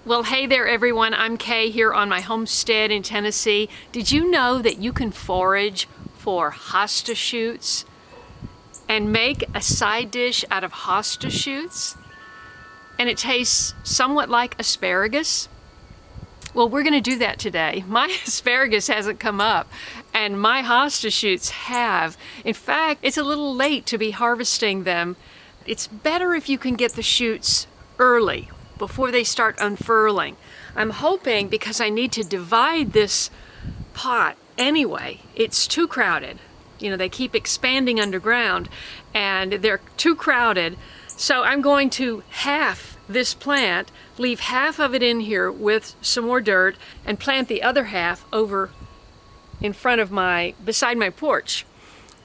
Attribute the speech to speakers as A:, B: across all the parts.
A: Well, hey there everyone, I'm Kaye here on my homestead in Tennessee. Did you know that you can forage for hosta shoots and make a side dish out of hosta shoots? And it tastes somewhat like asparagus. Well, we're going to do that today. My asparagus hasn't come up and my hosta shoots have. In fact, it's a little late to be harvesting them. It's better if you can get the shoots early, before they start unfurling. I'm hoping, because I need to divide this pot anyway, it's too crowded. You know, they keep expanding underground and they're too crowded. So I'm going to half this plant, leave half of it in here with some more dirt, and plant the other half over in front of beside my porch.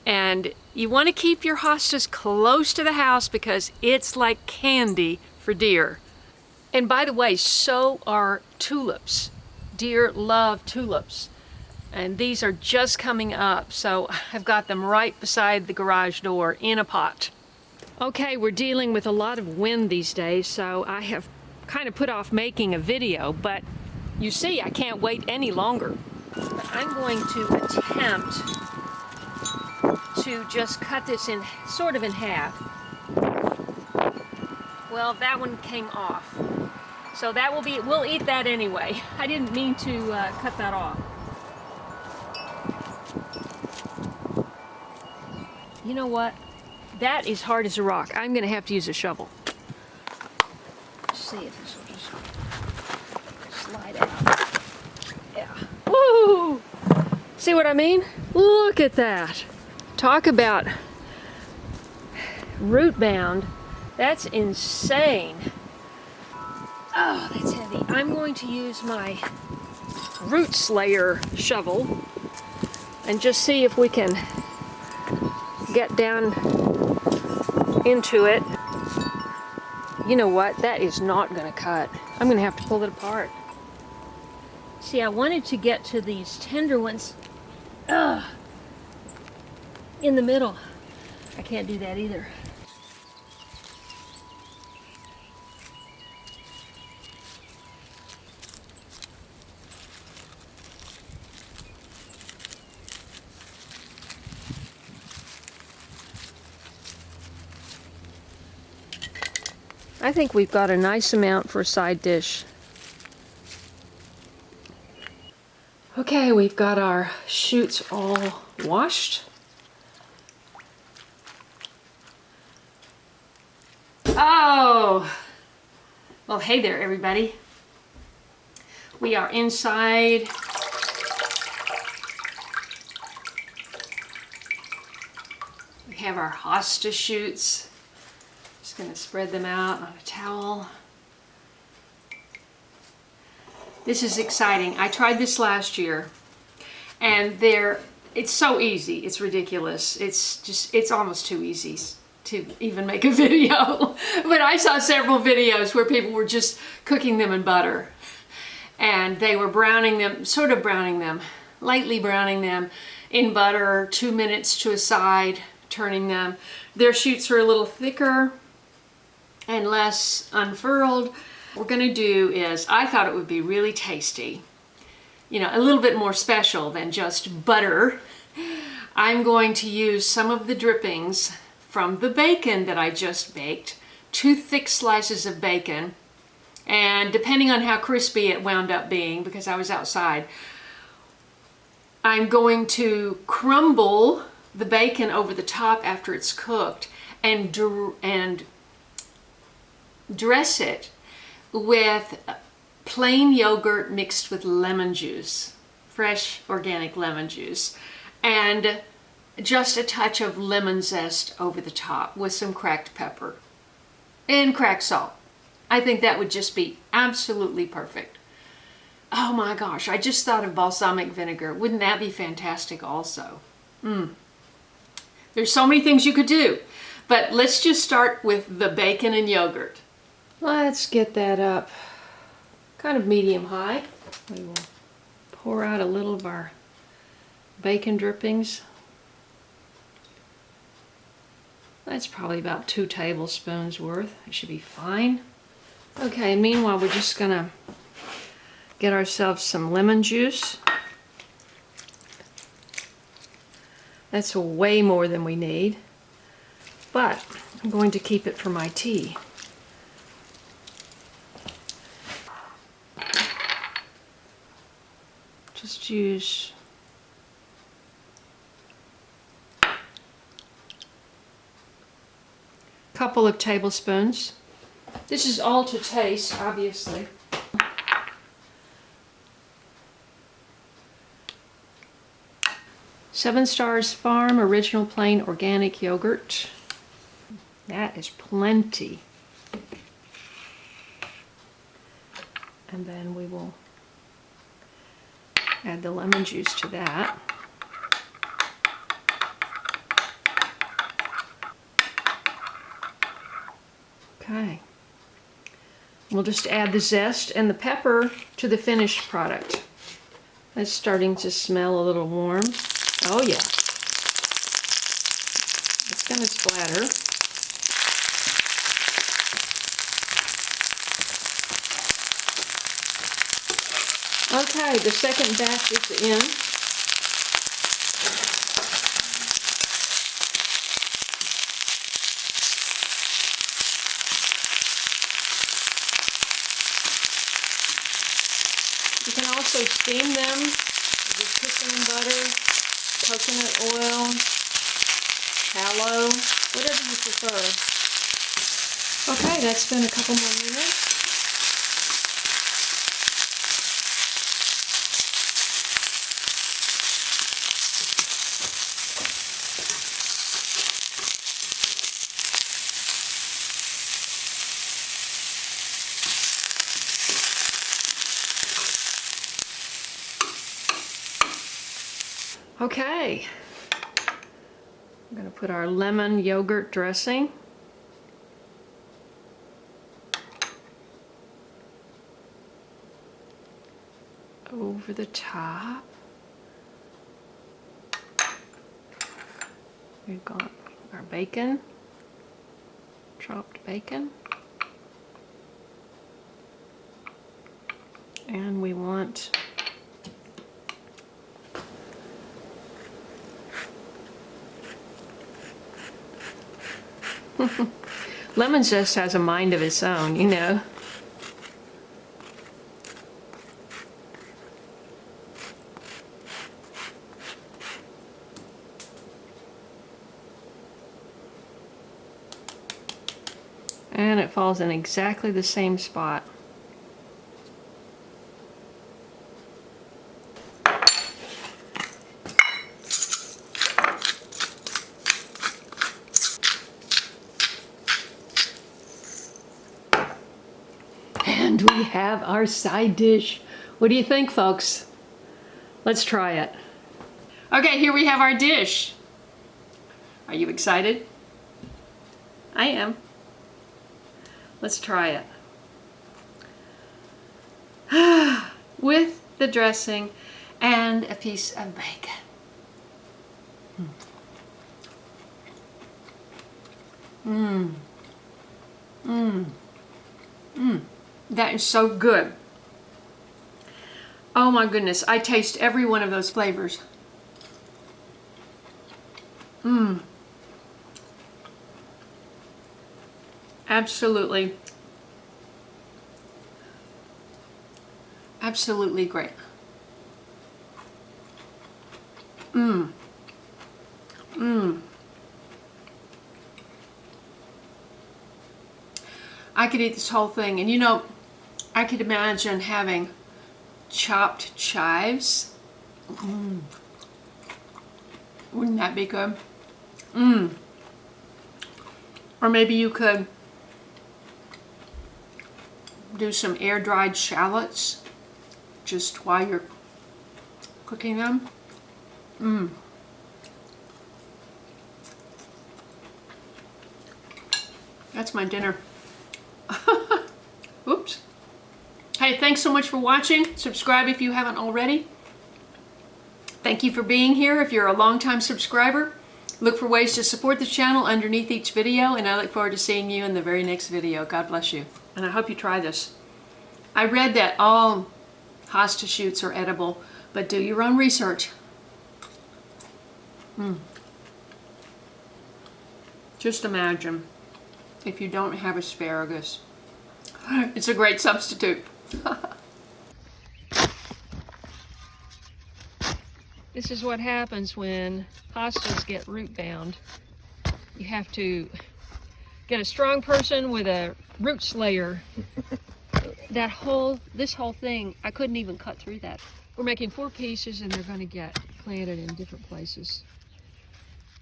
A: And you want to keep your hostas close to the house because it's like candy for deer. And by the way, so are tulips. Deer love tulips. And these are just coming up, so I've got them right beside the garage door in a pot. Okay, we're dealing with a lot of wind these days, so I have kind of put off making a video, but you see, I can't wait any longer. But I'm going to attempt to just cut this in sort of in half. Well, that one came off. So that will be, we'll eat that anyway. I didn't mean to cut that off. You know what? That is hard as a rock. I'm gonna have to use a shovel. Let's see if this will just slide out. Yeah. Woo! See what I mean? Look at that. Talk about root bound. That's insane. Oh, that's heavy. I'm going to use my root slayer shovel and just see if we can get down into it. You know what? That is not going to cut. I'm going to have to pull it apart. See, I wanted to get to these tender ones in the middle. I can't do that either. I think we've got a nice amount for a side dish. Okay, we've got our shoots all washed. Oh! Well, hey there, everybody. We are inside. We have our hosta shoots. Just going to spread them out on a towel. This is exciting. I tried this last year and it's so easy. It's ridiculous. It's almost too easy to even make a video. But I saw several videos where people were just cooking them in butter and they were browning them, sort of browning them, lightly browning them in butter, 2 minutes to a side, turning them. Their shoots are a little thicker and less unfurled. What we're gonna do is, I thought it would be really tasty, you know, a little bit more special than just butter. I'm going to use some of the drippings from the bacon that I just baked, 2 thick slices of bacon, and depending on how crispy it wound up being, because I was outside, I'm going to crumble the bacon over the top after it's cooked and dress it with plain yogurt mixed with lemon juice, fresh organic lemon juice, and just a touch of lemon zest over the top with some cracked pepper and cracked salt. I think that would just be absolutely perfect. Oh my gosh, I just thought of balsamic vinegar. Wouldn't that be fantastic also? There's so many things you could do, but let's just start with the bacon and yogurt. Let's get that up kind of medium high. We will pour out a little of our bacon drippings. That's probably about 2 tablespoons worth. It should be fine. Okay, meanwhile, we're just gonna get ourselves some lemon juice. That's way more than we need, but I'm going to keep it for my tea. Just use a couple of tablespoons. This is all to taste, obviously. 7 Stars Farm Original Plain Organic Yogurt. That is plenty. And then we will add the lemon juice to that. Okay. We'll just add the zest and the pepper to the finished product. It's starting to smell a little warm. Oh yeah. It's going to splatter. Okay, the second batch is in. You can also steam them with cooking butter, coconut oil, tallow, whatever you prefer. Okay, that's been a couple more minutes. Okay, I'm going to put our lemon yogurt dressing. Over the top. We've got our bacon, chopped bacon. And we want lemon zest has a mind of its own, you know. And it falls in exactly the same spot. And we have our side dish. What do you think, folks? Let's try it. Okay, here we have our dish. Are you excited? I am. Let's try it. With the dressing and a piece of bacon. Mmm. Mmm. Mmm. That is so good. Oh my goodness, I taste every one of those flavors. Mmm. Absolutely. Absolutely great. Mmm. Mmm. I could eat this whole thing, and you know, I could imagine having chopped chives. Mm. Wouldn't that be good? Mmm. Or maybe you could do some air-dried shallots just while you're cooking them. Mmm. That's my dinner. Oops. Hey, thanks so much for watching. Subscribe if you haven't already. Thank you for being here if you're a longtime subscriber. Look for ways to support the channel underneath each video, and I look forward to seeing you in the very next video. God bless you. And I hope you try this. I read that all hosta shoots are edible, but do your own research. Just imagine if you don't have asparagus. It's a great substitute. This is what happens when hostas get root bound. You have to get a strong person with a root slayer. This whole thing, I couldn't even cut through that. We're making 4 pieces and they're going to get planted in different places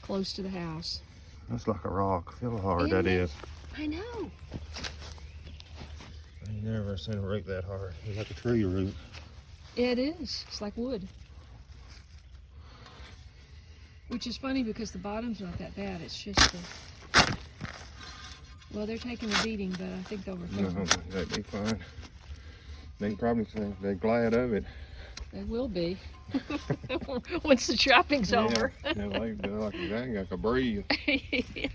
A: close to the house.
B: That's like a rock. Feel how hard that is.
A: I know.
B: I ain't never seen a root that hard. It's like a tree root.
A: It is. It's like wood. Which is funny because the bottom's not that bad. It's just the... Well, they're taking a beating, but I think they'll recover.
B: No, they'd be fine. They can probably say they're glad of it.
A: They will be. Once the chopping's over.
B: Yeah, they're like, they can breathe.
A: Yeah.